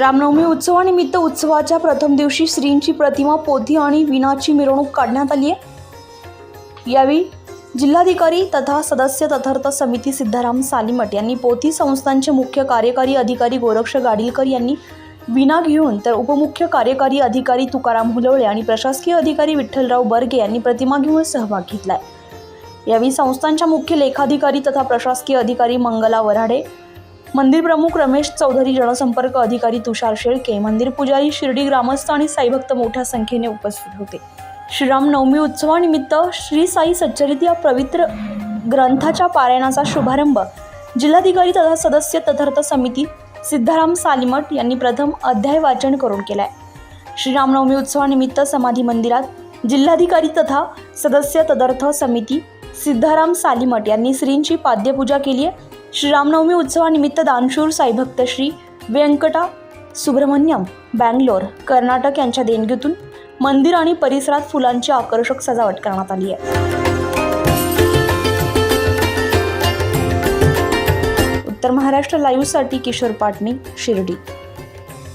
रामनवमी उत्सवानिमित्त उत्सवाच्या प्रथम दिवशी श्रींची प्रतिमा, पोथी आणि विणाची मिरवणूक काढण्यात आली आहे। यावेळी जिल्हाधिकारी तथा सदस्य तथार्थ समिती सिद्धाराम सालीमठ यांनी, पोथी संस्थांचे मुख्य कार्यकारी अधिकारी गोरक्ष गाडीलकर यांनी विणा घेऊन, तर उपमुख्य कार्यकारी अधिकारी तुकाराम हुलवळे आणि प्रशासकीय अधिकारी विठ्ठलराव बर्गे यांनी प्रतिमा घेऊन सहभाग घेतलाय। यावेळी संस्थांच्या मुख्य लेखाधिकारी तथा प्रशासकीय अधिकारी मंगला वराडे, मंदिर प्रमुख रमेश चौधरी, जनसंपर्क अधिकारी तुषार शेळके, मंदिर पुजारी, शिर्डी ग्रामस्थ आणि साईभक्त मोठ्या संख्येने उपस्थित होते। श्रीराम नवमी उत्सवानिमित्त श्री साई सच्चरित या पवित्र ग्रंथाच्या पारायणाचा शुभारंभ जिल्हाधिकारी तथा सदस्य तथार्थ समिती सिद्धाराम सालीमठ यांनी प्रथम अध्याय वाचन करून केलाय। श्रीराम नवमी उत्सवानिमित्त समाधी मंदिरात जिल्हाधिकारी तथा सदस्य तथार्थ समिती सिद्धाराम सालीमठ यांनी श्रींची पाद्यपूजा केली आहे। श्रीरामनवमी उत्सवानिमित्त दानशूर साईभक्त श्री व्यंकटा सुब्रमण्यम, बँगलोर, कर्नाटक यांच्या देणगीतून मंदिर आणि परिसरात फुलांची आकर्षक सजावट करण्यात आली आहे। उत्तर महाराष्ट्र लाईव्हसाठी किशोर पाटणी, शिर्डी।